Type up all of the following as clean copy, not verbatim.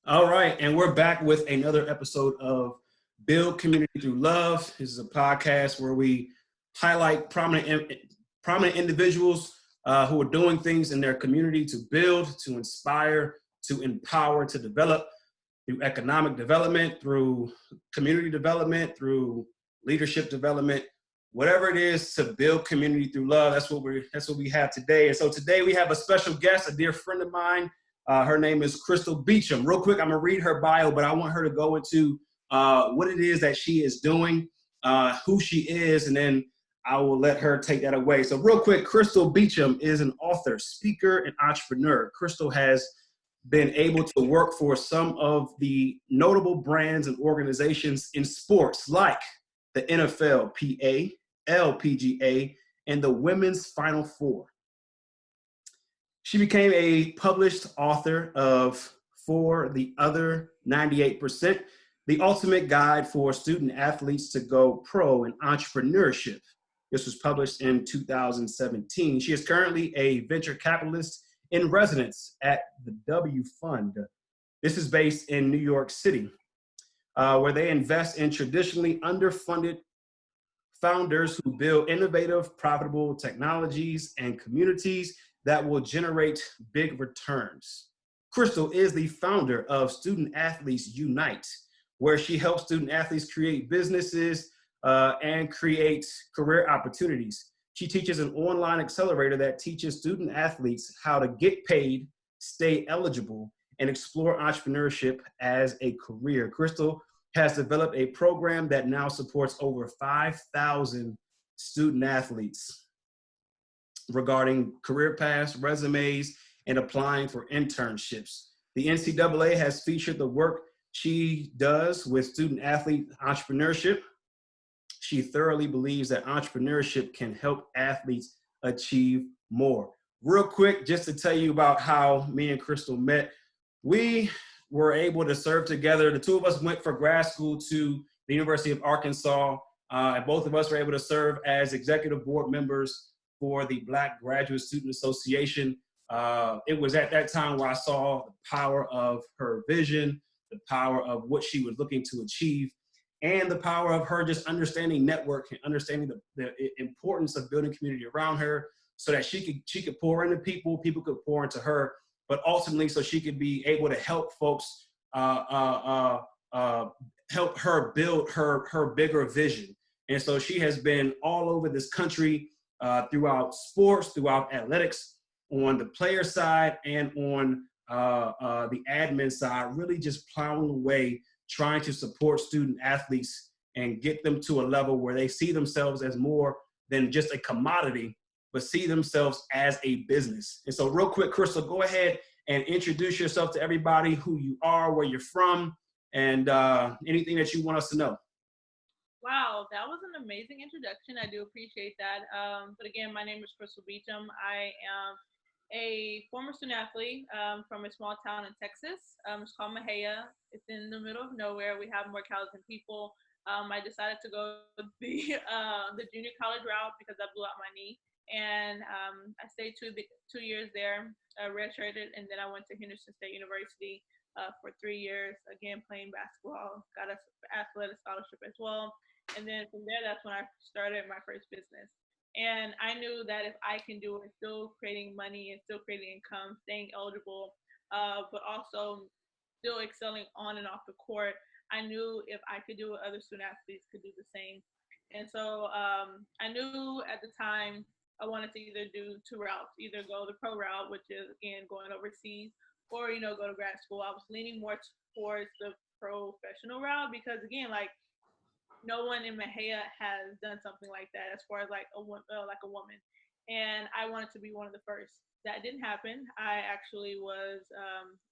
All right, and we're back with another episode of Build Community Through Love. This is a podcast where we highlight prominent individuals who are doing things in their community to build, to inspire, to empower, to develop through economic development, through community development, through leadership development, whatever it is to build community through love. That's what we have today. And so today we have a special guest, a dear friend of mine. Her name is Krystal Beachum. Real quick, I'm gonna read her bio, but I want her to go into what it is that she is doing, who she is, and then I will let her take that away. So real quick, Krystal Beachum is an author, speaker, and entrepreneur. Krystal has been able to work for some of the notable brands and organizations in sports like the NFLPA, LPGA, and the Women's Final Four. She became a published author of For the Other 98%, the ultimate guide for student athletes to go pro in entrepreneurship. This was published in 2017. She is currently a venture capitalist in residence at the W Fund. This is based in New York City, where they invest in traditionally underfunded founders who build innovative, profitable technologies and communities that will generate big returns. Krystal is the founder of Student Athletes Unite, where she helps student athletes create businesses and create career opportunities. She teaches an online accelerator that teaches student athletes how to get paid, stay eligible, and explore entrepreneurship as a career. Krystal has developed a program that now supports over 5,000 student athletes regarding career paths, resumes, and applying for internships. The NCAA has featured the work she does with student athlete entrepreneurship. She thoroughly believes that entrepreneurship can help athletes achieve more. Real quick, just to tell you about how me and Krystal met, we were able to serve together. The two of us went for grad school to the University of Arkansas, and both of us were able to serve as executive board members for the Black Graduate Student Association. It was at that time where I saw the power of her vision, the power of what she was looking to achieve, and the power of her just understanding network and understanding the importance of building community around her so that she could pour into people, people could pour into her, but ultimately so she could be able to help folks help her build her bigger vision. And so she has been all over this country throughout sports, throughout athletics, on the player side and on the admin side, really just plowing away, trying to support student athletes and get them to a level where they see themselves as more than just a commodity, but see themselves as a business. And so real quick, Krystal, go ahead and introduce yourself to everybody, who you are, where you're from, and anything that you want us to know. Wow, that was an amazing introduction. I do appreciate that. But again, my name is Krystal Beachum. I am a former student athlete from a small town in Texas. It's called Mahia. It's in the middle of nowhere. We have more cows than people. I decided to go the junior college route because I blew out my knee, and I stayed 2 years there, redshirted, and then I went to Henderson State University for 3 years. Again, playing basketball, got an athletic scholarship as well, and then from there, that's when I started my first business. And I knew that if I can do it, still creating money and still creating income, staying eligible, but also still excelling on and off the court, I knew if I could do it, other student athletes could do the same. And so I knew at the time I wanted to either do two routes, either go the pro route, which is again going overseas, or go to grad school. I was leaning more towards the professional route because again, like no one in Mahia has done something like that as far as like a woman, and I wanted to be one of the first. That didn't happen. I actually was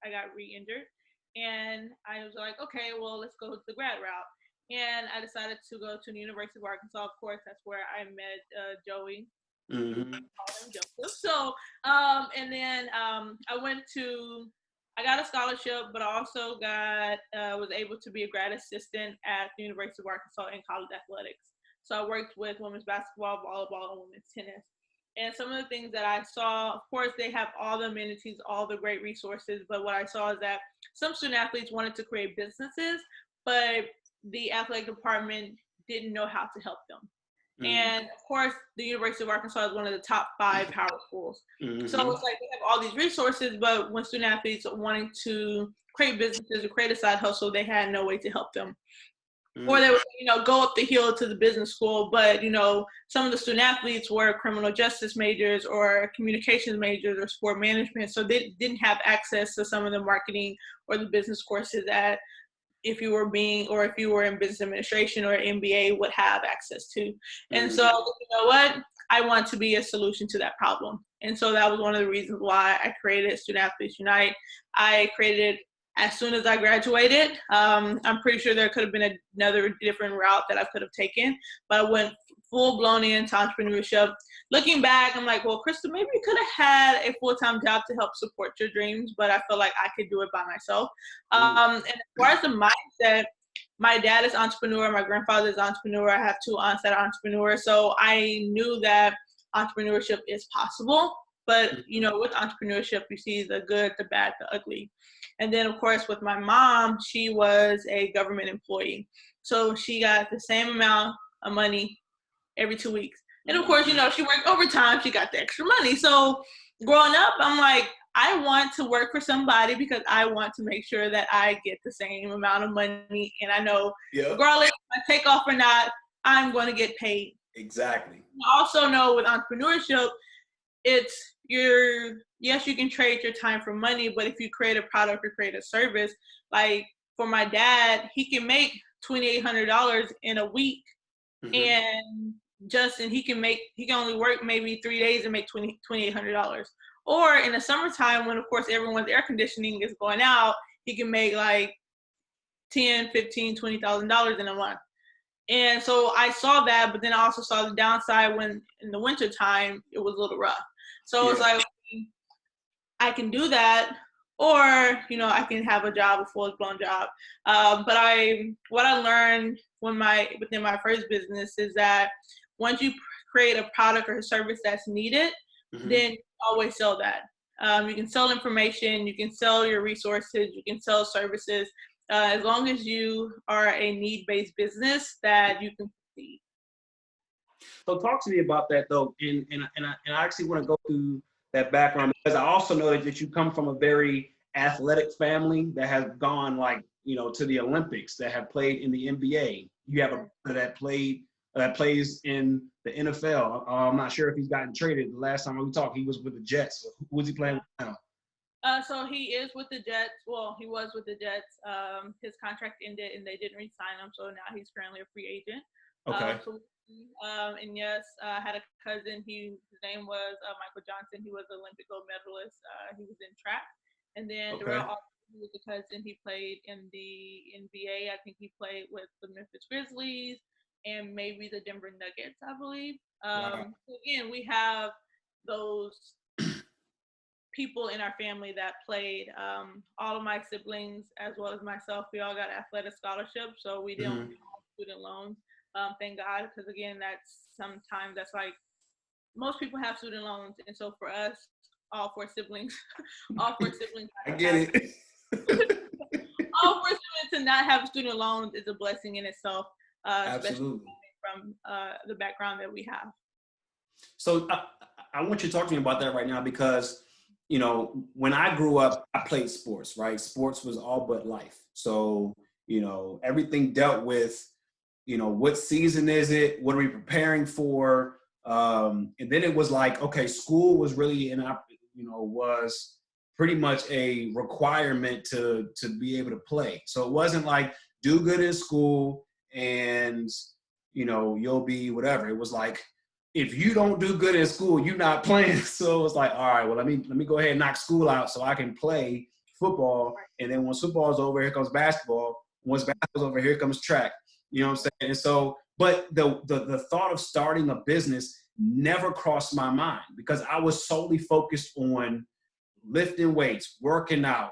I got re-injured, and I was like, okay, well let's go the grad route, and I decided to go to the University of Arkansas. Of course, that's where I met Joey. Mm-hmm. Call him Joseph. So, and then I went to I got a scholarship, but I also got was able to be a grad assistant at the University of Arkansas in college athletics. So I worked with women's basketball, volleyball, and women's tennis. And some of the things that I saw, of course, they have all the amenities, all the great resources. But what I saw is that some student athletes wanted to create businesses, but the athletic department didn't know how to help them. And of course, the University of Arkansas is one of the top 5 power schools. So it's like they have all these resources, but when student athletes are wanting to create businesses or create a side hustle, they had no way to help them. Or they would, go up the hill to the business school, but, some of the student athletes were criminal justice majors or communications majors or sport management. So they didn't have access to some of the marketing or the business courses that if you were in business administration or MBA would have access to. And so, you know what? I want to be a solution to that problem. And so that was one of the reasons why I created Student Athletes Unite. I created it as soon as I graduated. I'm pretty sure there could have been another different route that I could have taken, but I went full blown into entrepreneurship. Looking back, I'm like, well, Krystal, maybe you could have had a full-time job to help support your dreams, but I feel like I could do it by myself. And as far as the mindset, my dad is entrepreneur, my grandfather is entrepreneur, I have 2 aunts that are entrepreneurs, so I knew that entrepreneurship is possible. But, with entrepreneurship, you see the good, the bad, the ugly. And then, of course, with my mom, she was a government employee. So she got the same amount of money every 2 weeks. And of course, she worked overtime, she got the extra money. So growing up, I'm like, I want to work for somebody because I want to make sure that I get the same amount of money. And I know, regardless if I take off or not, I'm going to get paid. Exactly. I also know with entrepreneurship, yes, you can trade your time for money, but if you create a product or create a service, like for my dad, he can make $2,800 in a week, and he can only work maybe 3 days and make $2,800. Or in the summertime, when of course everyone's air conditioning is going out, he can make like $10,000, $15,000, $20,000 in a month. And so I saw that, but then I also saw the downside when in the winter time it was a little rough. So it's like, I can do that, or I can have a job, a full-blown job. But what I learned within my first business is that once you create a product or a service that's needed, then you always sell that. You can sell information, you can sell your resources, you can sell services, as long as you are a need-based business that you can succeed. So talk to me about that though, and I actually want to go through that background because I also know that you come from a very athletic family that has gone to the Olympics, that have played in the NBA. You have a brother that plays in the NFL. I'm not sure if he's gotten traded. The last time we talked, he was with the Jets. Who was he playing with now? So he is with the Jets. Well, he was with the Jets. His contract ended and they didn't re-sign him, so now he's currently a free agent. Okay. And yes, I had a cousin. His name was Michael Johnson. He was an Olympic gold medalist. He was in track. And then Darrell Austin, he was a cousin. He played in the NBA. I think he played with the Memphis Grizzlies and maybe the Denver Nuggets, I believe. So again, we have those people in our family that played. All of my siblings, as well as myself, we all got athletic scholarships, so we didn't have student loans. Thank God, because again, that's like most people have student loans, and so for us, all 4 siblings, I get it. all 4 siblings to not have student loans is a blessing in itself, Absolutely. Especially from the background that we have. So I want you to talk to me about that right now because, when I grew up, I played sports, right? Sports was all but life. So, everything dealt with, what season is it? What are we preparing for? And then it was like, okay, school was really was pretty much a requirement to be able to play. So it wasn't like do good in school and, you'll be whatever. It was like, if you don't do good in school, you're not playing. So it's like, all right, well, let me go ahead and knock school out so I can play football. And then once football's over, here comes basketball. Once basketball's over, here comes track. You know what I'm saying? And so, but the thought of starting a business never crossed my mind because I was solely focused on lifting weights, working out,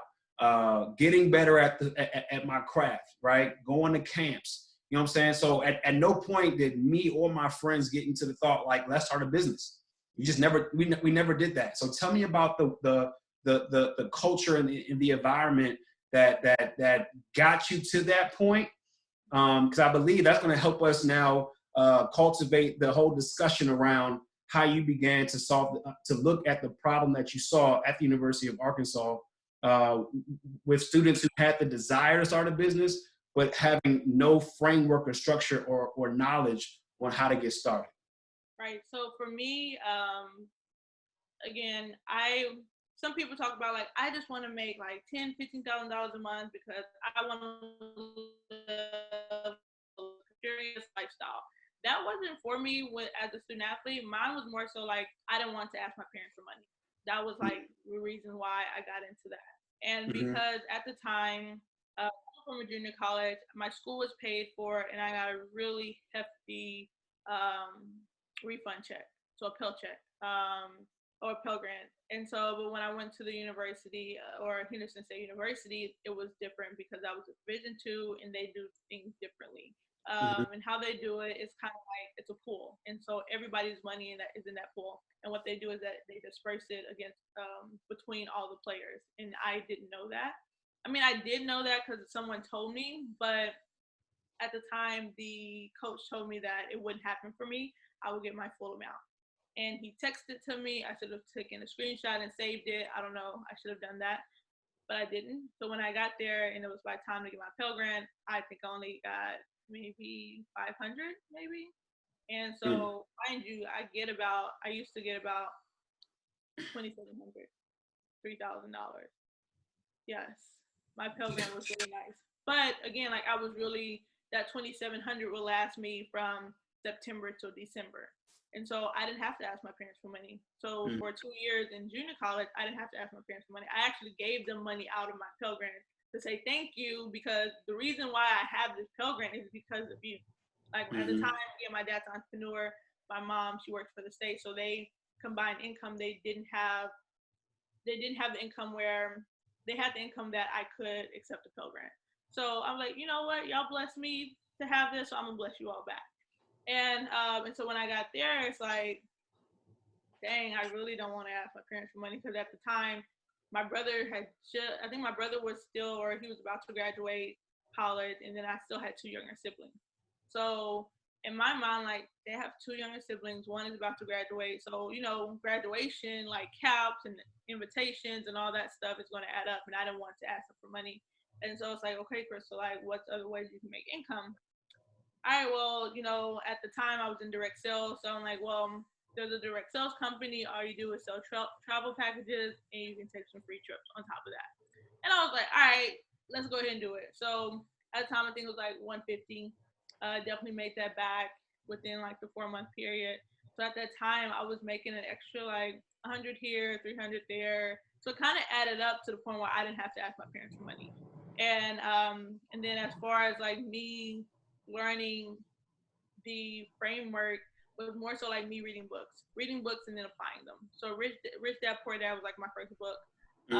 getting better at my craft, right? Going to camps. You know what I'm saying? So at no point did me or my friends get into the thought like, let's start a business. You just never, we never did that. So tell me about the culture and the environment that got you to that point. Because I believe that's going to help us now cultivate the whole discussion around how you began to look at the problem that you saw at the University of Arkansas with students who had the desire to start a business, but having no framework or structure or knowledge on how to get started. Right. So for me, again, some people talk about like, I just want to make like $10,000-$15,000 a month because I want to live a luxurious lifestyle. That wasn't for me as a student athlete. Mine was more so like, I didn't want to ask my parents for money. That was like the reason why I got into that. And because at the time, from a junior college, my school was paid for, and I got a really hefty refund check, so a Pell check, or a Pell Grant. And so, but when I went to the university or Henderson State University, it was different because I was a Division II, and they do things differently. And how they do it is kind of like it's a pool, and so everybody's money is in that pool. And what they do is that they disperse it against between all the players. And I didn't know that. I mean, I did know that because someone told me, but at the time, the coach told me that it wouldn't happen for me. I would get my full amount. And he texted to me. I should have taken a screenshot and saved it. I don't know. I should have done that, but I didn't. So when I got there and it was my time to get my Pell Grant, I think I only got maybe 500, maybe. And so, mind you, I used to get about $2,700, $3,000. Yes, my Pell Grant was really nice. But again, like that 2,700 will last me from September till December. And so I didn't have to ask my parents for money. So for 2 years in junior college, I didn't have to ask my parents for money. I actually gave them money out of my Pell Grant to say thank you, because the reason why I have this Pell Grant is because of you. Like at the time, yeah, my dad's an entrepreneur. My mom, she works for the state, so they combined income. They didn't have the income where they had the income that I could accept a Pell Grant. So I'm like, you know what, y'all blessed me to have this, so I'm gonna bless you all back. And so when I got there, it's like, dang, I really don't want to ask my parents for money, because at the time, my brother I think my brother was still, or he was about to graduate college, and then I still had 2 younger siblings. So in my mind, like, they have 2 younger siblings, one is about to graduate. So, graduation, like caps and invitations and all that stuff is going to add up, and I didn't want to ask them for money. And so it's like, okay, Krystal, like, what's other ways you can make income? All right, well, at the time I was in direct sales. So I'm like, well, there's a direct sales company. All you do is sell travel packages, and you can take some free trips on top of that. And I was like, all right, let's go ahead and do it. So at the time, I think it was like 150. Definitely made that back within like the 4-month period. So at that time, I was making an extra like 100 here, 300 there. So it kind of added up to the point where I didn't have to ask my parents for money. And then as far as like me learning the framework, was more so like me reading books and then applying them. So Rich Dad Poor Dad was like my first book. It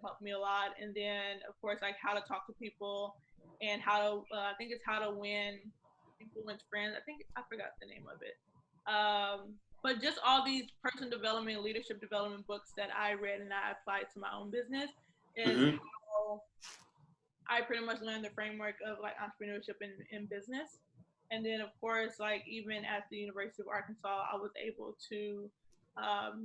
helped me a lot. And then of course, like how to talk to people and how to, I think it's How to Win, Influence Friends. I forgot the name of it. But just all these personal development, leadership development books that I read and I applied to my own business is how I pretty much learned the framework of like entrepreneurship in business. And then, of course, like even at the University of Arkansas, I was able to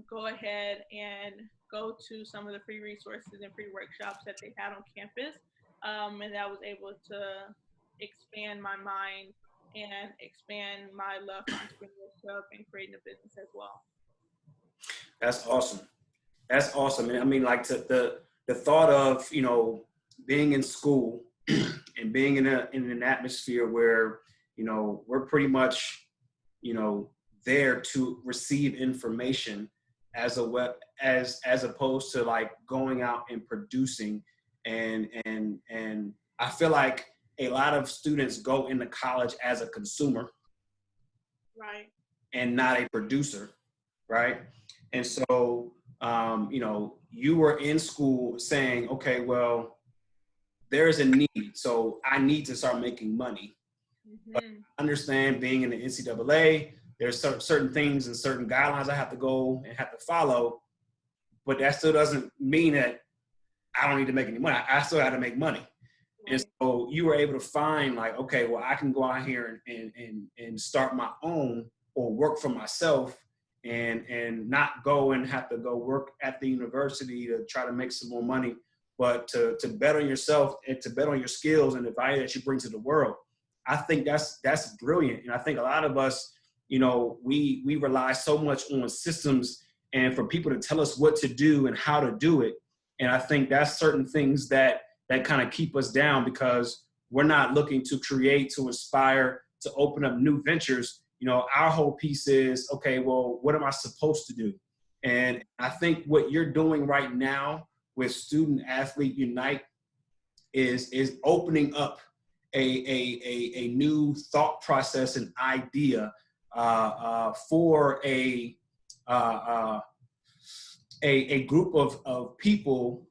go ahead and go to some of the free resources and free workshops that they had on campus. And I was able to expand my mind and expand my love for entrepreneurship and creating a business as well. That's awesome. That's awesome. I mean, like the thought of, being in school and being in an atmosphere where, we're pretty much, there to receive information as opposed to like going out and producing. And I feel like a lot of students go into college as a consumer, right, and not a producer, right? And so, you were in school saying, okay, well, there's a need, so I need to start making money. But I understand being in the NCAA, there's certain things and certain guidelines I have to go and have to follow, but that still doesn't mean that I don't need to make any money. I still got to make money. And so you were able to find like, okay, well, I can go out here and start my own or work for myself and not go and have to go work at the university to try to make some more money, but to bet on yourself and to bet on your skills and the value that you bring to the world. I think that's brilliant. And I think a lot of us, you know, we rely so much on systems and for people to tell us what to do and how to do it. And I think that's certain things that kind of keep us down because we're not looking to create, to inspire, to open up new ventures. You know, our whole piece is, okay, well, what am I supposed to do? And I think what you're doing right now with Student Athlete Unite is opening up a new thought process and idea for a group of people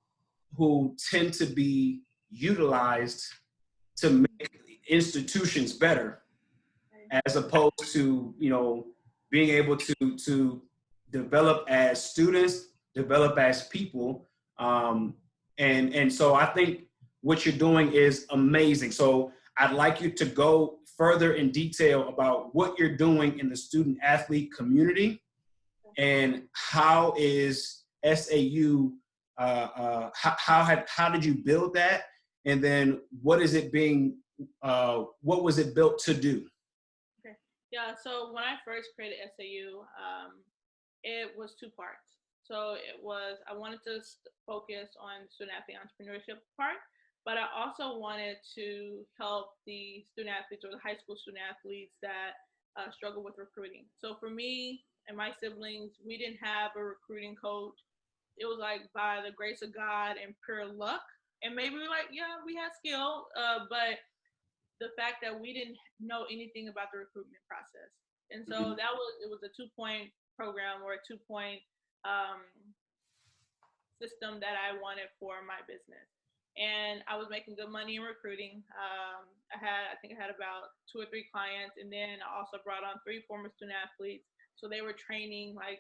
who tend to be utilized to make institutions better, as opposed to, you know, being able to develop as students, develop as people. And so I think what you're doing is amazing. So I'd like you to go further in detail about what you're doing in the student athlete community and how is SAU, how did you build that? And then what is it being, what was it built to do? Okay. Yeah, so when I first created SAU, it was two parts. So it was, I wanted to focus on student athlete entrepreneurship part, but I also wanted to help the student athletes or the high school student athletes that struggle with recruiting. So for me and my siblings, we didn't have a recruiting coach. It was like by the grace of God and pure luck. And maybe we're like, yeah, we had skill, but the fact that we didn't know anything about the recruitment process. And so it was a 2-point program or a 2-point system that I wanted for my business. And I was making good money in recruiting. I think I had about 2 or 3 clients, and then I also brought on 3 former student athletes. So they were training I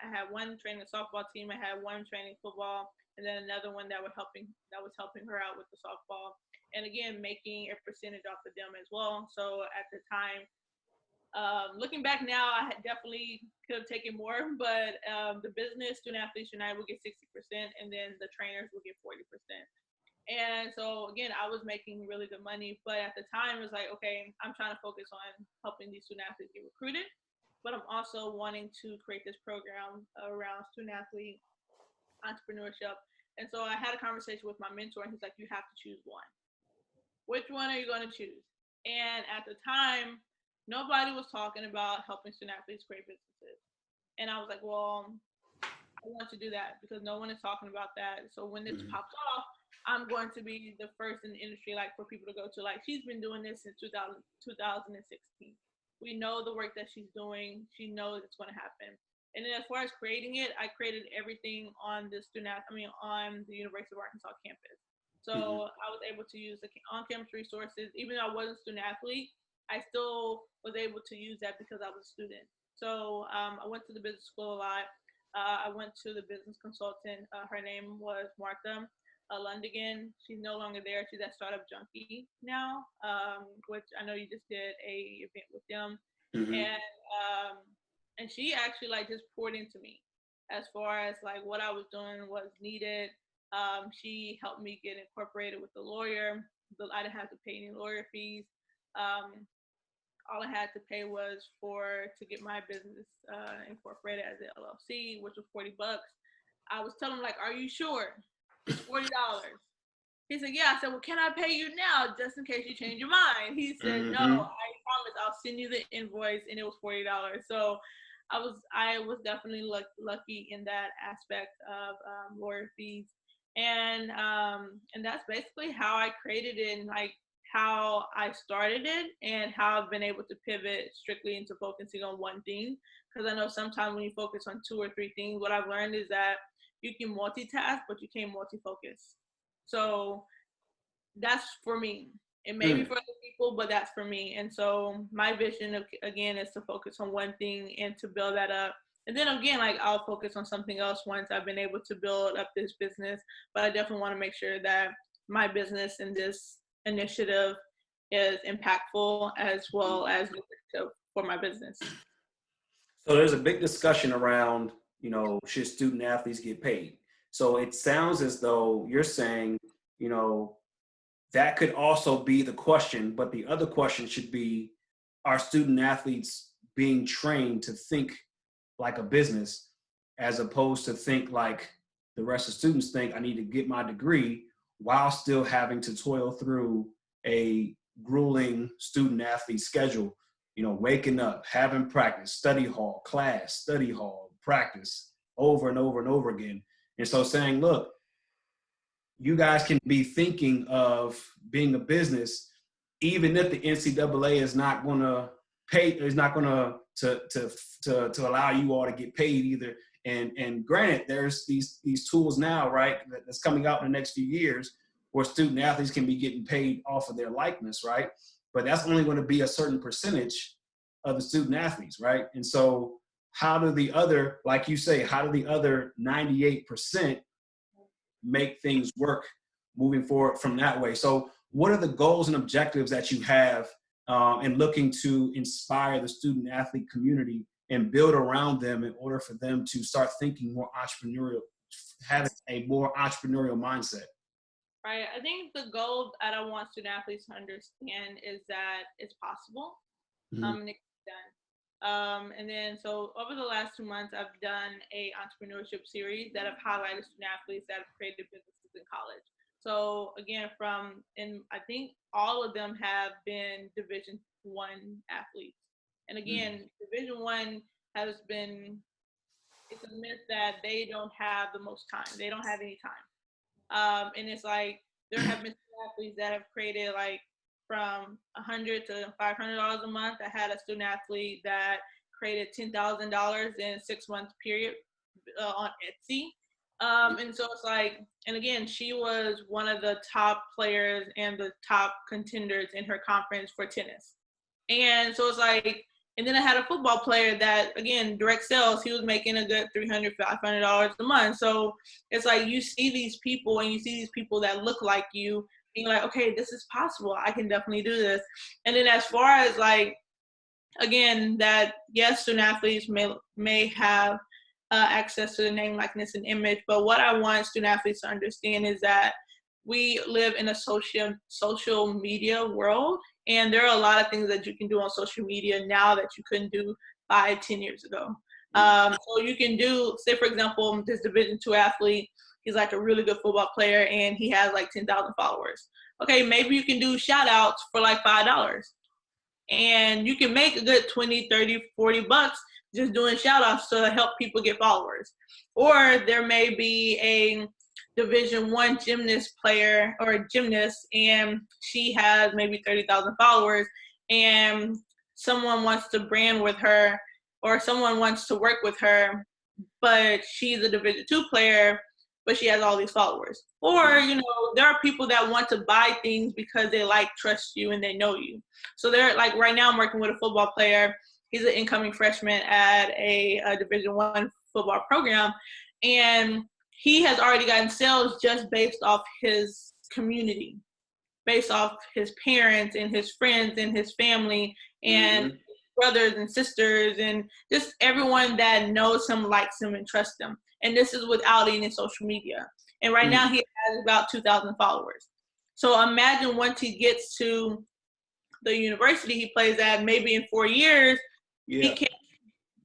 had one training the softball team, I had one training football, and then another one that was helping her out with the softball. And again, making a percentage off of them as well. So at the time, looking back now, I definitely could have taken more, but the business Student Athletes United would get 60%, and then the trainers would get 40%. And so again, I was making really good money, but at the time it was like, okay, I'm trying to focus on helping these student athletes get recruited, but I'm also wanting to create this program around student athlete entrepreneurship. And so I had a conversation with my mentor, and he's like, you have to choose one. Which one are you going to choose? And at the time, nobody was talking about helping student athletes create businesses. And I was like, well, I want to do that because no one is talking about that. So when this pops off, I'm going to be the first in the industry, like for people to go to. Like she's been doing this since 2016. We know the work that she's doing. She knows it's going to happen. And then as far as creating it, I created everything on the on the University of Arkansas campus. So I was able to use the on-campus resources. Even though I wasn't a student athlete, I still was able to use that because I was a student. So I went to the business school a lot. I went to the business consultant. Her name was Martha Lundigan. She's no longer there. She's at Startup Junkie now, which I know you just did a event with them. And she actually like just poured into me as far as like what I was doing was needed. She helped me get incorporated with the lawyer. I didn't have to pay any lawyer fees. All I had to pay was to get my business incorporated as an LLC, which was $40. I was telling him like, "Are you sure? It's $40." He said, "Yeah." I said, "Well, can I pay you now, just in case you change your mind?" He said, "No, I promise I'll send you the invoice," and it was $40. So I was definitely lucky in that aspect of lawyer fees, and that's basically how I created it, and like how I started it, and how I've been able to pivot strictly into focusing on one thing. Because I know sometimes when you focus on 2 or 3 things, what I've learned is that you can multitask, but you can't multi-focus. So that's for me. It may be for other people, but that's for me. And so my vision, again, is to focus on one thing and to build that up. And then again, like I'll focus on something else once I've been able to build up this business. But I definitely want to make sure that my business and this initiative is impactful as well as lucrative for my business. So there's a big discussion around, you know, should student athletes get paid? So it sounds as though you're saying, you know, that could also be the question, but the other question should be, are student athletes being trained to think like a business as opposed to think like the rest of students think, I need to get my degree while still having to toil through a grueling student athlete schedule, you know, waking up, having practice, study hall, class, study hall, practice over and over and over again. And so saying, look, you guys can be thinking of being a business, even if the NCAA is not going to pay, is not going to allow you all to get paid either. And granted, there's these tools now, right, that's coming out in the next few years where student athletes can be getting paid off of their likeness, right? But that's only going to be a certain percentage of the student athletes, right? And so how do the other, like you say, how do the other 98% make things work moving forward from that way? So what are the goals and objectives that you have in looking to inspire the student athlete community and build around them in order for them to start thinking more entrepreneurial, having a more entrepreneurial mindset? Right. I think the goal that I want student athletes to understand is that it's possible. And it can be done. And then, so over the last 2 months, I've done a entrepreneurship series that have highlighted student athletes that have created businesses in college. So again, and I think all of them have been Division I athletes. And again, Division I has been, it's a myth that they don't have the most time. They don't have any time. And it's like, there have been athletes that have created like from $100 to $500 a month. I had a student athlete that created $10,000 in a 6-month period on Etsy. And so it's like, and again, she was one of the top players and the top contenders in her conference for tennis. And so it's like, and then I had a football player that, again, direct sales, he was making a good $300, $500 a month. So it's like you see these people and you see these people that look like you, and you're like, okay, this is possible. I can definitely do this. And then as far as like, again, that yes, student athletes may have access to the name, likeness, and image, but what I want student athletes to understand is that we live in a social media world, and there are a lot of things that you can do on social media now that you couldn't do 5-10 years ago. So you can do, say for example, this Division II athlete, he's like a really good football player and he has like 10,000 followers. Okay, maybe you can do shout outs for like $5. And you can make a good 20, 30, 40 bucks just doing shout outs to help people get followers. Or there may be a Division I gymnast player or a gymnast, and she has maybe 30,000 followers, and someone wants to brand with her or someone wants to work with her, but she's a Division II player, but she has all these followers. Or, you know, there are people that want to buy things because they like, trust you, and they know you. So they're like, right now I'm working with a football player. He's an incoming freshman at a Division I football program. And he has already gotten sales just based off his community, based off his parents and his friends and his family and brothers and sisters and just everyone that knows him, likes him, and trusts him. And this is without any social media. And right now he has about 2,000 followers. So imagine once he gets to the university he plays at, maybe in 4 years,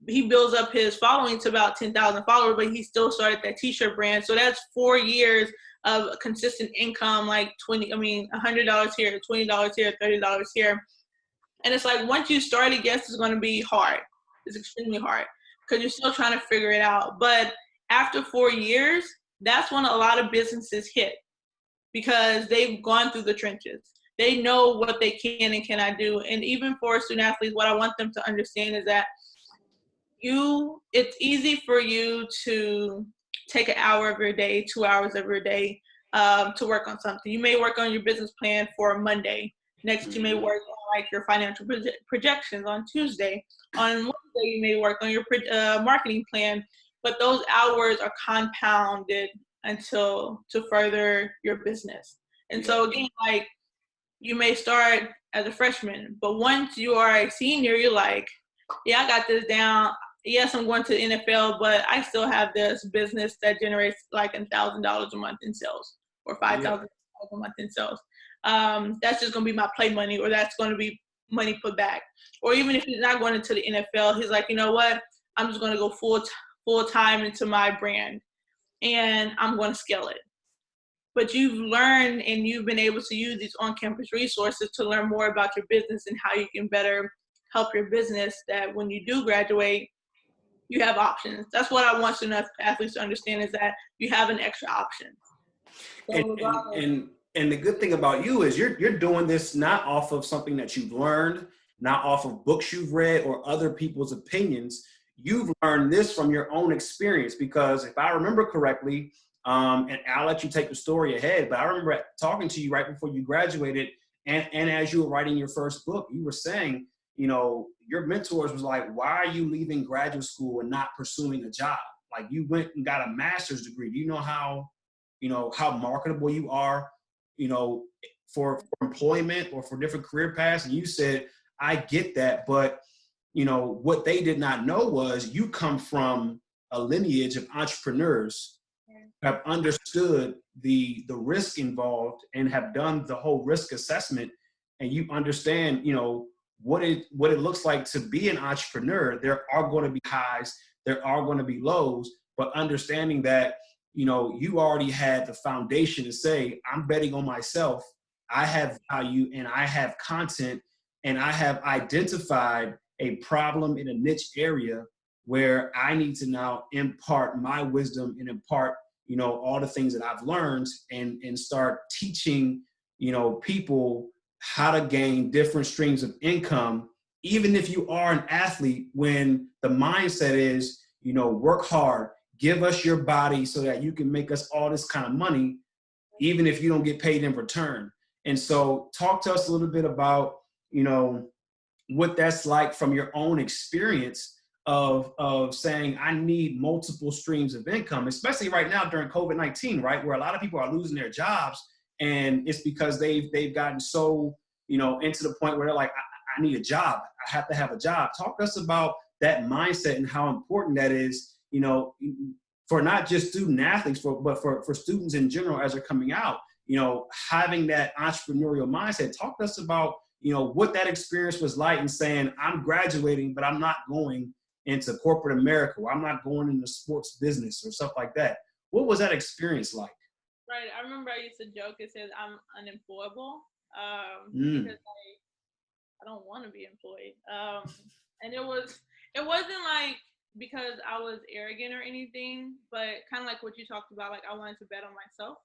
he builds up his following to about 10,000 followers, but he still started that t-shirt brand. So that's 4 years of consistent income, like $100 here, $20 here, $30 here. And it's like, once you start, yes, it's going to be hard. It's extremely hard because you're still trying to figure it out. But after 4 years, that's when a lot of businesses hit because they've gone through the trenches. They know what they can and cannot do. And even for student athletes, what I want them to understand is that it's easy for you to take an hour of your day, 2 hours of your day to work on something. You may work on your business plan for Monday, Next, you may work on like your financial projections on Tuesday. On Wednesday, you may work on your marketing plan. But those hours are compounded until to further your business. And so again, like you may start as a freshman, but once you are a senior, you're like, yeah, I got this down. Yes, I'm going to the NFL, but I still have this business that generates like $1,000 a month in sales or $5,000 a month in sales. That's just going to be my play money, or that's going to be money put back. Or even if he's not going into the NFL, he's like, you know what? I'm just going to go full time into my brand, and I'm going to scale it. But you've learned and you've been able to use these on-campus resources to learn more about your business and how you can better help your business, that when you do graduate, you have options. That's what I want student athletes to understand, is that you have an extra option. So and the good thing about you is you're doing this not off of something that you've learned, not off of books you've read or other people's opinions. You've learned this from your own experience, because if I remember correctly, and I'll let you take the story ahead, but I remember talking to you right before you graduated, and as you were writing your first book, you were saying, you know, your mentors was like, why are you leaving graduate school and not pursuing a job? Like, you went and got a master's degree. Do you know how marketable you are, you know, for employment or for different career paths? And you said, I get that, but you know, what they did not know was you come from a lineage of entrepreneurs, have understood the risk involved and have done the whole risk assessment, and you understand, you know, what it looks like to be an entrepreneur. There are going to be highs, there are going to be lows, but understanding that, you know, you already had the foundation to say, I'm betting on myself, I have value, and I have content, and I have identified a problem in a niche area where I need to now impart my wisdom and impart, you know, all the things that I've learned, and start teaching, you know, people how to gain different streams of income, even if you are an athlete, when the mindset is, you know, work hard, give us your body so that you can make us all this kind of money, even if you don't get paid in return. And so talk to us a little bit about, you know, what that's like from your own experience of saying, I need multiple streams of income, especially right now during COVID-19, right? Where a lot of people are losing their jobs, and it's because they've gotten so, you know, into the point where they're like, I need a job. I have to have a job. Talk to us about that mindset and how important that is, you know, for not just student athletes, but for students in general as they're coming out, you know, having that entrepreneurial mindset. Talk to us about, you know, what that experience was like, and saying, I'm graduating, but I'm not going into corporate America, or I'm not going into sports business or stuff like that. What was that experience like? Right. I remember I used to joke, it says I'm unemployable, because I don't want to be employed. And it wasn't like because I was arrogant or anything, but kind of like what you talked about, like I wanted to bet on myself.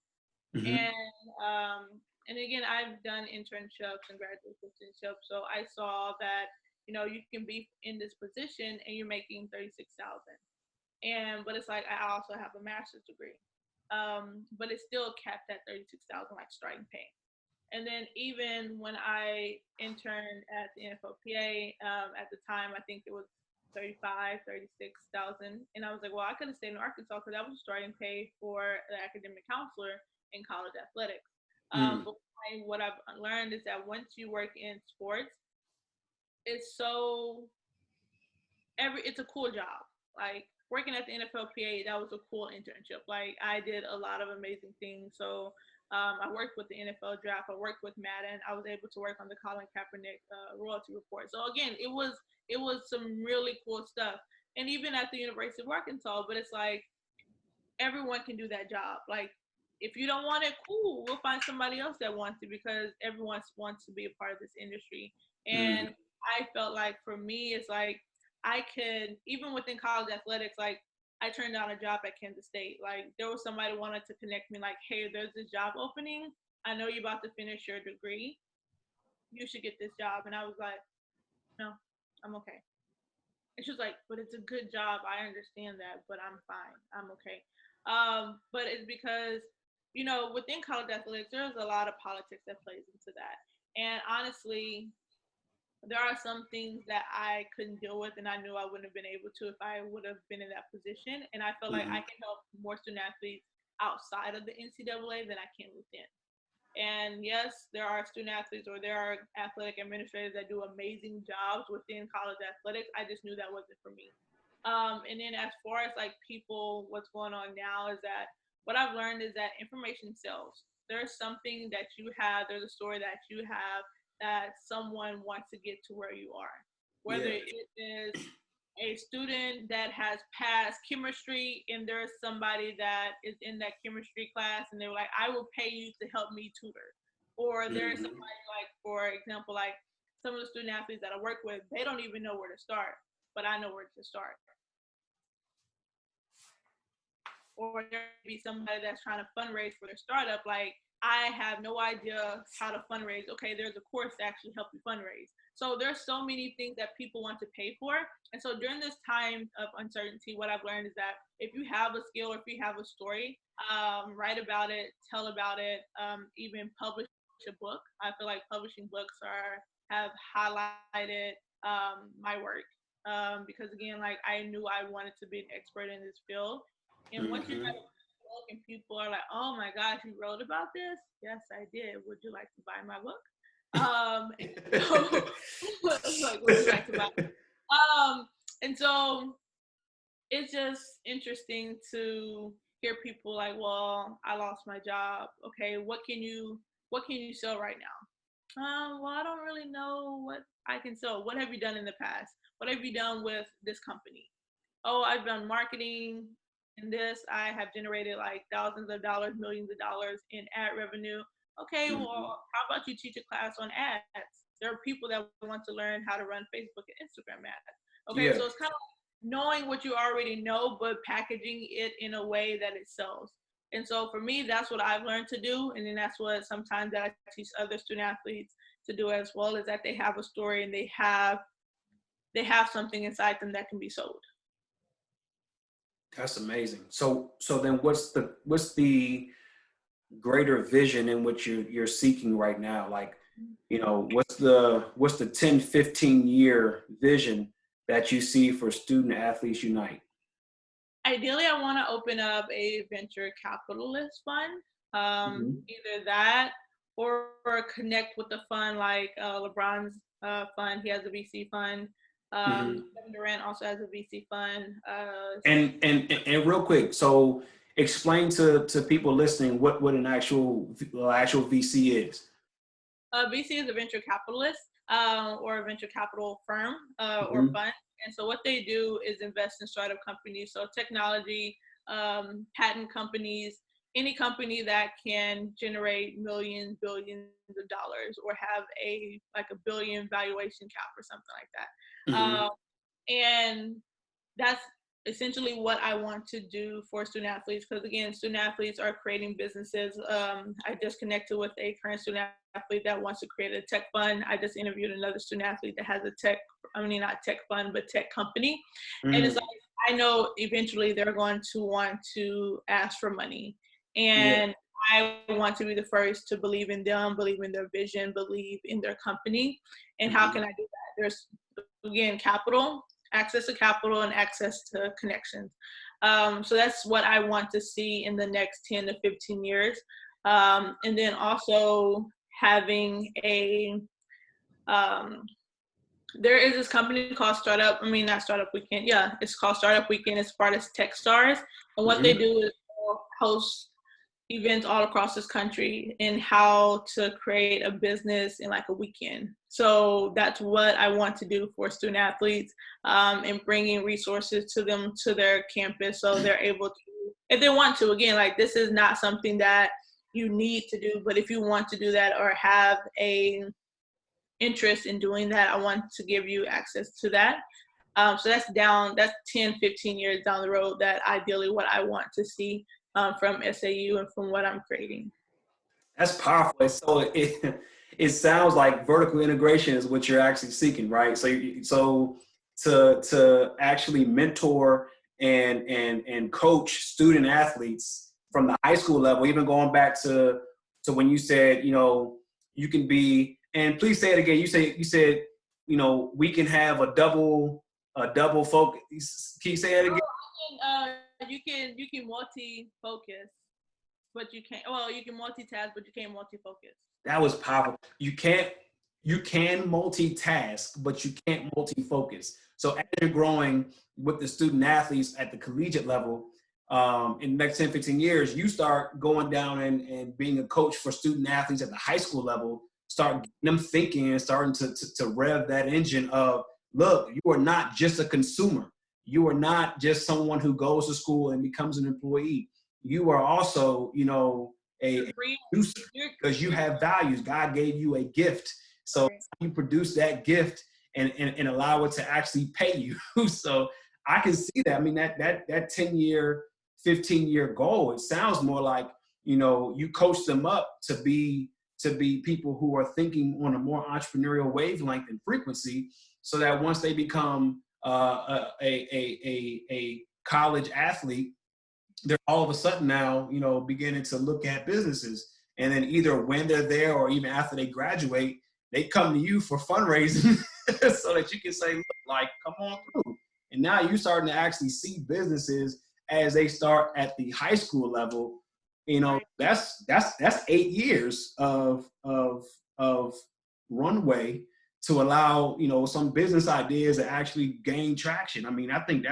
And again, I've done internships and graduate internships, so I saw that, you know, you can be in this position and you're making $36,000, but it's like I also have a master's degree, but it's still capped at 36,000, like starting pay. And then even when I interned at the NFLPA, at the time I think it was 36,000, and I was like, well, I could have stayed in Arkansas because that was starting pay for the academic counselor in college athletics. But what I've learned is that once you work in sports, it's it's a cool job. Like working at the NFLPA, that was a cool internship. Like I did a lot of amazing things. So I worked with the NFL draft. I worked with Madden. I was able to work on the Colin Kaepernick royalty report. So again, it was some really cool stuff. And even at the University of Arkansas, but it's like everyone can do that job. Like if you don't want it, cool, we'll find somebody else that wants it, because everyone wants to be a part of this industry. And I felt like for me, it's like I could, even within college athletics, like I turned down a job at Kansas State. Like there was somebody who wanted to connect me, like, hey, there's this job opening. I know you're about to finish your degree. You should get this job. And I was like, no, I'm okay. And she was like, but it's a good job. I understand that, but I'm fine. I'm okay. But it's because, you know, within college athletics, there's a lot of politics that plays into that. And honestly, there are some things that I couldn't deal with, and I knew I wouldn't have been able to if I would have been in that position. And I feel like I can help more student athletes outside of the NCAA than I can within. And yes, there are student athletes or there are athletic administrators that do amazing jobs within college athletics. I just knew that wasn't for me. And then as far as like people, what's going on now is that what I've learned is that information sells. There's something that you have, there's a story that you have that someone wants to get to where you are. Whether Yeah. it is a student that has passed chemistry and there's somebody that is in that chemistry class and they're like, I will pay you to help me tutor. Or there's somebody like, for example, like some of the student athletes that I work with, they don't even know where to start, but I know where to start. Or there may be somebody that's trying to fundraise for their startup. Like, I have no idea how to fundraise. Okay, there's a course to actually help you fundraise. So there's so many things that people want to pay for. And so during this time of uncertainty, what I've learned is that if you have a skill or if you have a story, write about it, tell about it, even publish a book. I feel like publishing books have highlighted my work because again, like I knew I wanted to be an expert in this field. And once you write a book and people are like, oh my gosh, you wrote about this? Yes, I did. Would you like to buy my book? And so, like, would you like to buy? And so it's just interesting to hear people like, well, I lost my job. Okay, what can you sell right now? Well, I don't really know what I can sell. What have you done in the past? What have you done with this company? Oh, I've done marketing in this. I have generated like thousands of dollars, millions of dollars in ad revenue. Okay, well, how about you teach a class on ads? There are people that want to learn how to run Facebook and Instagram ads. Okay, so it's kind of knowing what you already know, but packaging it in a way that it sells. And so for me, that's what I've learned to do. And then that's what sometimes that I teach other student athletes to do as well, is that they have a story and they have something inside them that can be sold. That's amazing. So then what's the greater vision in which you're seeking right now? Like, you know, what's the 10, 15 year vision that you see for Student Athletes Unite? Ideally, I want to open up a venture capitalist fund, either that or connect with a fund like LeBron's fund. He has a VC fund. Kevin Durant also has a VC fund. And real quick, so explain to people listening what an actual VC is. VC is a venture capitalist or a venture capital firm or fund. And so what they do is invest in startup companies, so technology, patent companies, any company that can generate millions, billions of dollars or have a billion valuation cap or something like that. And that's essentially what I want to do for student athletes, because again, student athletes are creating businesses. I just connected with a current student athlete that wants to create a tech fund. I just interviewed another student athlete that has not tech fund, but tech company. And it's like, I know eventually they're going to want to ask for money. And I want to be the first to believe in them, believe in their vision, believe in their company. And how can I do that? There's, again, access to capital and access to connections. So that's what I want to see in the next 10 to 15 years. And then also having there is this company called Startup Weekend. Yeah, it's called Startup Weekend. It's part of TechStars. And what they do is host events all across this country and how to create a business in like a weekend. So that's what I want to do for student athletes, and bringing resources to them, to their campus, so they're able to, if they want to, again, like this is not something that you need to do, but if you want to do that or have a interest in doing that, I want to give you access to that. So that's 10, 15 years down the road, that ideally what I want to see from SAU and from what I'm creating. That's powerful. So it sounds like vertical integration is what you're actually seeking, right? So to actually mentor and coach student athletes from the high school level, even going back to when you said, you know, you can be And please say it again. You said, we can have a double focus. Can you say it again? You can multi-focus, but you can't. Well, you can multitask, but you can't multi-focus. That was powerful. You can multitask, but you can't multi-focus. So as you're growing with the student athletes at the collegiate level, in the next 10, 15 years, you start going down and being a coach for student athletes at the high school level, start getting them thinking and starting to rev that engine of, look, you are not just a consumer. You are not just someone who goes to school and becomes an employee. You are also, a producer because you have values. God gave you a gift. So you produce that gift and allow it to actually pay you. So I can see that. I mean, that 10-year, 15-year goal, it sounds more like, you coach them up to be people who are thinking on a more entrepreneurial wavelength and frequency, so that once they become a college athlete, they're all of a sudden now, beginning to look at businesses. And then either when they're there or even after they graduate, they come to you for fundraising so that you can say, look, like, come on through. And now you're starting to actually see businesses as they start at the high school level. That's 8 years of runway to allow, some business ideas to actually gain traction. I mean, I think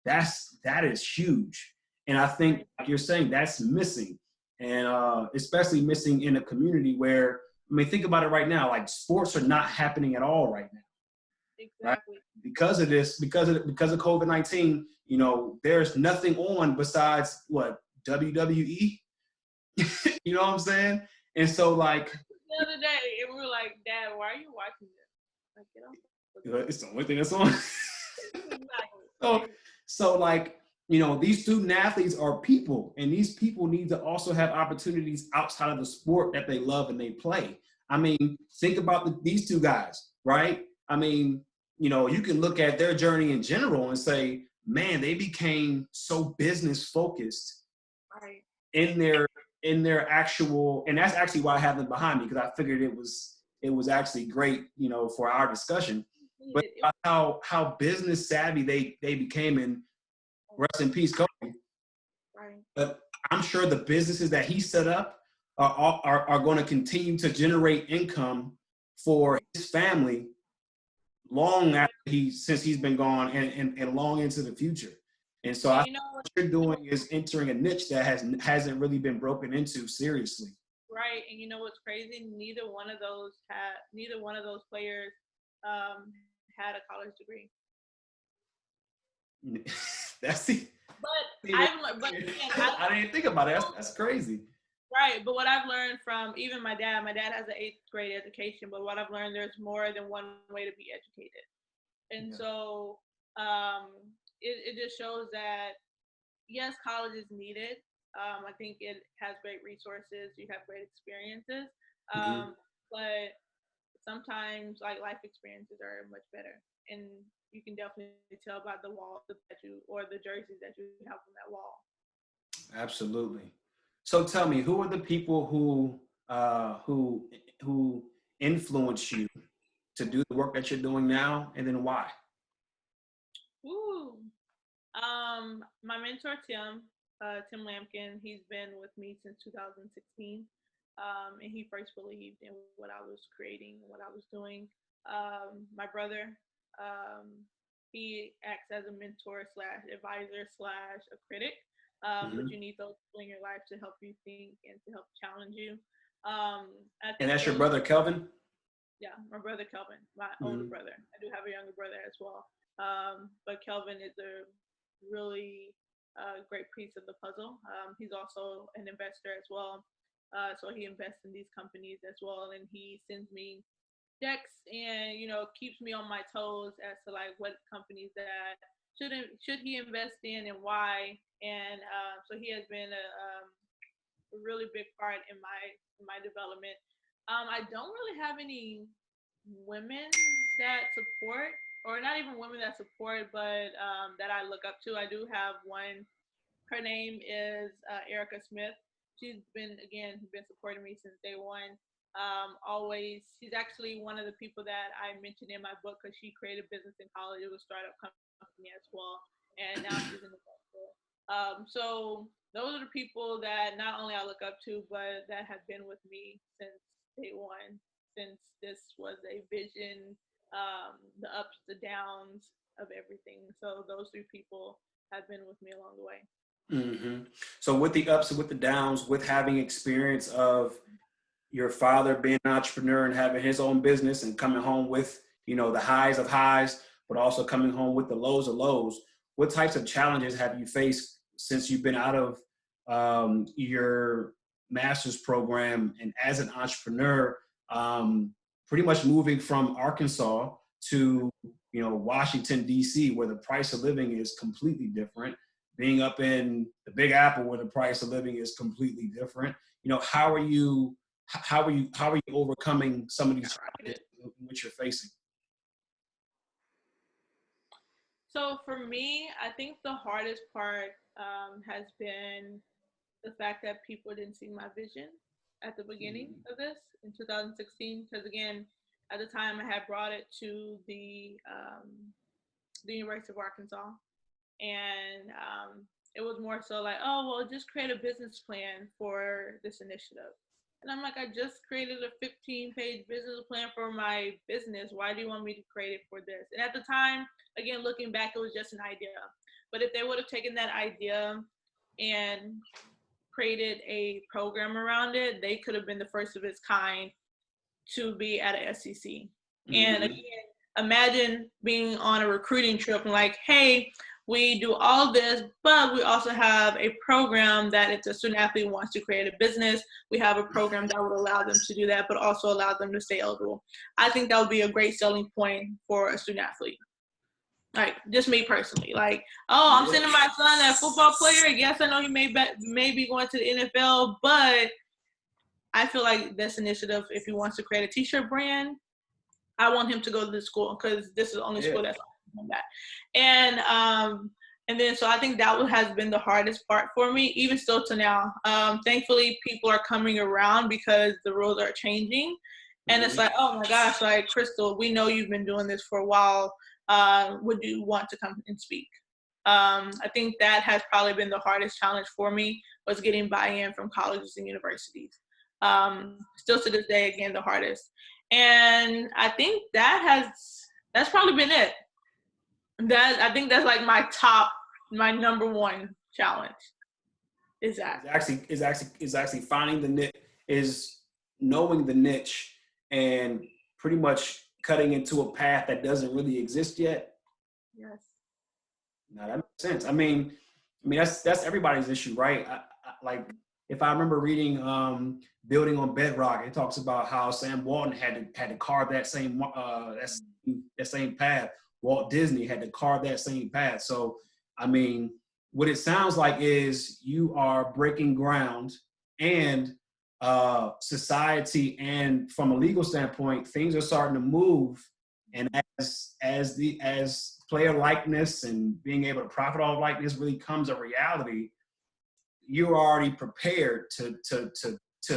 that is huge. And I think, like you're saying, that's missing. And especially missing in a community where, I mean, think about it right now, like sports are not happening at all right now. Exactly. Right? Because of this, because of COVID-19, there's nothing on besides what, WWE? You know what I'm saying? And so, like, the other day, and we were like, Dad, why are you watching this? Like, it's the only thing that's on. So like, these student athletes are people, and these people need to also have opportunities outside of the sport that they love and they play. I mean, think about these two guys, right? I mean, you can look at their journey in general and say, man, they became so business focused in their actual, and that's actually why I have them behind me, because I figured it was actually great, for our discussion. But how business savvy they became, and rest in peace, Kobe. Right. But I'm sure the businesses that he set up are going to continue to generate income for his family long after since he's been gone, and long into the future. And so I think what you're doing is entering a niche that hasn't really been broken into seriously. Right. And you know what's crazy? Neither one of those players had a college degree. That's the. But I didn't think about it. That's crazy. Right, but what I've learned from even my dad has an 8th grade education, but what I've learned, there's more than one way to be educated. And so it just shows that, yes, college is needed. I think it has great resources. You have great experiences. But sometimes life experiences are much better. And you can definitely tell by the walls or the jerseys that you have on that wall. Absolutely. So tell me, who are the people who influence you to do the work that you're doing now, and then why? My mentor Tim Lampkin, he's been with me since 2016, and he first believed in what I was creating, what I was doing. My brother, he acts as a mentor / advisor / a critic. But you need those people in your life to help you think and to help challenge you. And that's your brother, Kelvin? Yeah, my brother, Kelvin, my older brother. I do have a younger brother as well. But Kelvin is a really great piece of the puzzle. He's also an investor as well. So he invests in these companies as well. And he sends me decks and, keeps me on my toes as to what companies that should he invest in and why. And so he has been a really big part in my development. I don't really have any women that support, or not even women that support, but that I look up to. I do have one. Her name is Erica Smith. She's been supporting me since day one. Always, she's actually one of the people that I mentioned in my book because she created business in college. It was a startup company as well, and now she's an investor. So those are the people that not only I look up to, but that have been with me since day one, since this was a vision, the ups, the downs of everything. So those three people have been with me along the way. So with the ups and with the downs, with having experience of your father being an entrepreneur and having his own business and coming home with, the highs of highs, but also coming home with the lows of lows, what types of challenges have you faced since you've been out of your master's program and as an entrepreneur, pretty much moving from Arkansas to, Washington, D.C., where the price of living is completely different, being up in the Big Apple where the price of living is completely different. How are you overcoming some of these challenges which you're facing? So for me, I think the hardest part has been the fact that people didn't see my vision at the beginning of this in 2016. Because again, at the time, I had brought it to the University of Arkansas, and it was more so like, oh well, just create a business plan for this initiative. And I'm like, I just created a 15-page business plan for my business. Why do you want me to create it for this? And at the time, again, looking back, it was just an idea. But if they would have taken that idea and created a program around it, they could have been the first of its kind to be at a SEC. And again, imagine being on a recruiting trip and like, hey, we do all this, but we also have a program that if a student athlete wants to create a business, we have a program that would allow them to do that, but also allow them to stay eligible. I think that would be a great selling point for a student athlete. Like, just me personally. Like, oh, I'm sending my son a football player. Yes, I know he may be going to the NFL, but I feel like this initiative, if he wants to create a t-shirt brand, I want him to go to this school because this is the only school that's offering that. And then so I think that has been the hardest part for me, even still to now. Thankfully, people are coming around because the rules are changing. And it's like, oh my gosh, like Krystal, we know you've been doing this for a while. Would you want to come and speak? I think that has probably been the hardest challenge for me, was getting buy-in from colleges and universities. Still to this day, again, the hardest. And I think that's probably been it. I think that's like my number one challenge. Is that is actually finding the niche, is knowing the niche and pretty much cutting into a path that doesn't really exist yet. Yes. Now that makes sense. I mean that's everybody's issue, right? Like if I remember reading Building on Bedrock, it talks about how Sam Walton had to carve that same path. Walt Disney had to carve that same path. So I mean, what it sounds like is you are breaking ground, and society and from a legal standpoint, things are starting to move. And as player likeness and being able to profit off likeness really comes a reality, you're already prepared to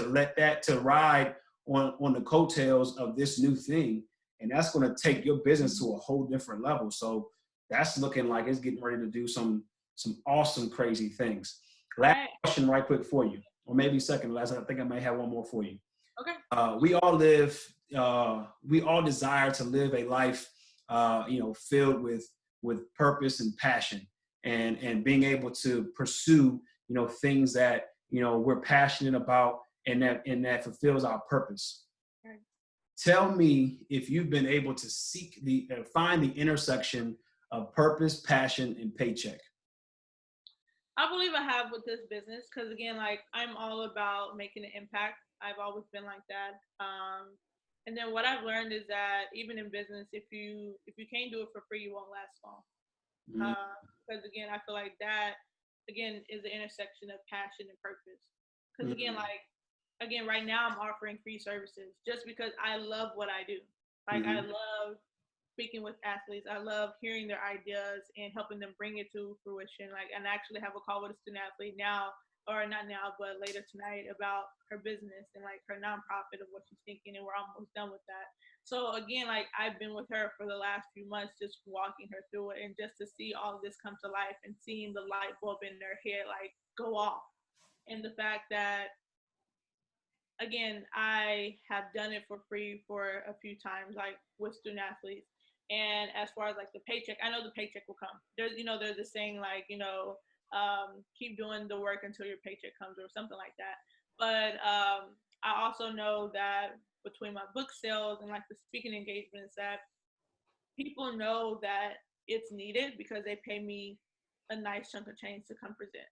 let that to ride on the coattails of this new thing, and that's going to take your business to a whole different level. So that's looking like it's getting ready to do some awesome, crazy things. Last question, right quick for you, or maybe second last. I think I may have one more for you. Okay. We all desire to live a life, filled with purpose and passion, and being able to pursue, things that, we're passionate about, and that fulfills our purpose. Right. Tell me if you've been able to find the intersection of purpose, passion, and paycheck. I believe I have with this business because, again, like I'm all about making an impact. I've always been like that. And then what I've learned is that even in business, if you can't do it for free, you won't last long. Because again, I feel like that again is the intersection of passion and purpose. Because again, right now I'm offering free services just because I love what I do. Like I love speaking with athletes. I love hearing their ideas and helping them bring it to fruition. Like, and I actually have a call with a student athlete now or not now, but later tonight, about her business and like her nonprofit of what she's thinking, and we're almost done with that. So again, like I've been with her for the last few months, just walking her through it, and just to see all of this come to life and seeing the light bulb in her head like go off, and the fact that again, I have done it for free for a few times, like with student athletes. And as far as like the paycheck, I know the paycheck will come. There's, there's a saying like, keep doing the work until your paycheck comes or something like that. But I also know that between my book sales and like the speaking engagements, that people know that it's needed because they pay me a nice chunk of change to come present.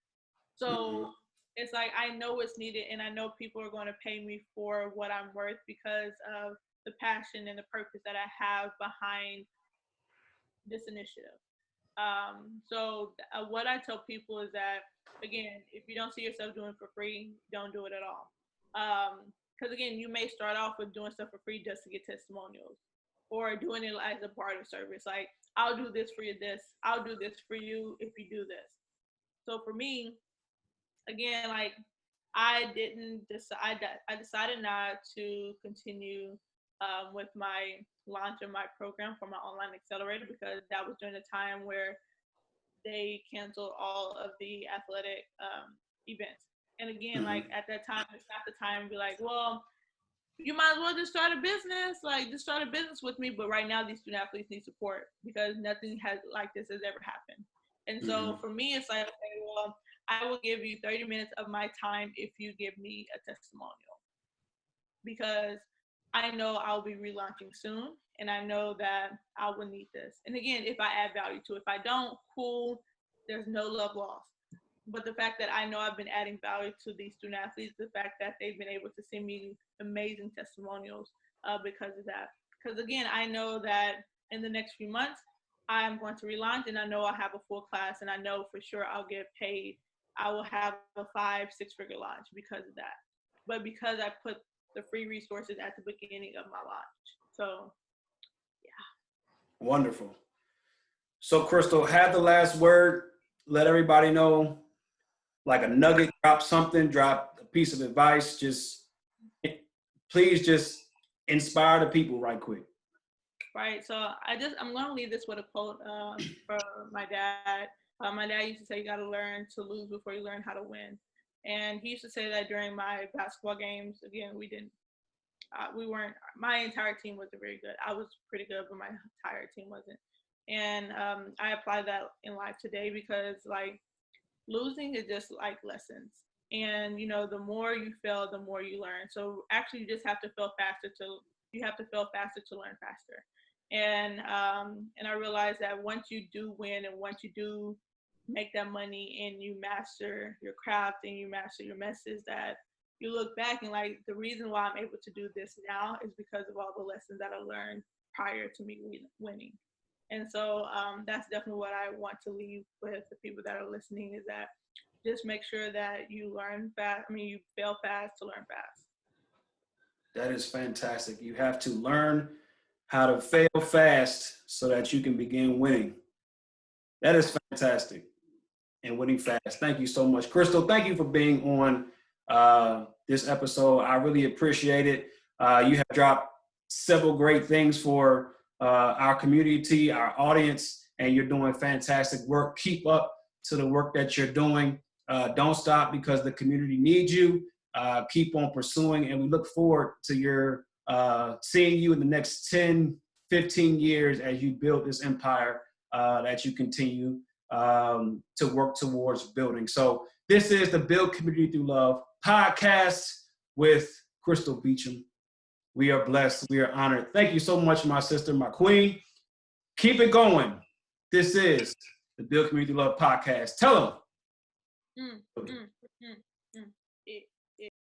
So it's like I know it's needed, and I know people are going to pay me for what I'm worth because of the passion and the purpose that I have behind this initiative. What I tell people is that, again, if you don't see yourself doing it for free, don't do it at all. Because again, you may start off with doing stuff for free just to get testimonials, or doing it as a barter service. Like, I'll do this for you, I'll do this for you if you do this. So for me, again, like I decided not to continue with my launch of my program for my online accelerator, because that was during the time where they canceled all of the athletic events. And again, like at that time, it's not the time to be like, well, you might as well just start a business, like just start a business with me. But right now, these student athletes need support because nothing like this has ever happened. And so for me, it's like, okay, well, I will give you 30 minutes of my time if you give me a testimonial, because I know I'll be relaunching soon, and I know that I will need this. And again, if I add value to it, if I don't, cool, there's no love lost. But the fact that I know I've been adding value to these student athletes, the fact that they've been able to send me amazing testimonials because of that. Because again, I know that in the next few months, I'm going to relaunch, and I know I'll have a full class, and I know for sure I'll get paid. I will have a 5-6 figure launch because of that. But because I put the free resources at the beginning of my launch. So, yeah. Wonderful. So, Krystal, have the last word. Let everybody know, like a nugget, drop a piece of advice. Please just inspire the people right quick. Right. So I'm going to leave this with a quote from my dad. My dad used to say, you got to learn to lose before you learn how to win. And he used to say that during my basketball games. Again, my entire team wasn't very good. I was pretty good, but my entire team wasn't. And I apply that in life today, because like losing is just like lessons. And, the more you fail, the more you learn. So actually you just have to fail faster to learn faster. And I realized that once you do win, and once you do make that money, and you master your craft and you master your message, that you look back and like, the reason why I'm able to do this now is because of all the lessons that I learned prior to me winning. And so that's definitely what I want to leave with the people that are listening, is that just make sure that you learn fast. You fail fast to learn fast. That is fantastic. You have to learn how to fail fast so that you can begin winning. That is fantastic. And winning fast. Thank you so much, Krystal. Thank you for being on this episode. I really appreciate it. You have dropped several great things for our community, our audience, and you're doing fantastic work. Keep up to the work that you're doing. Don't stop, because the community needs you. Keep on pursuing, and we look forward to your seeing you in the next 10, 15 years as you build this empire that you continue to work towards building. So this is the Build Community Through Love podcast with Krystal Beachum. We are blessed. We are honored. Thank you so much, my sister, my queen. Keep it going. This is the Build Community Through Love podcast. Tell them.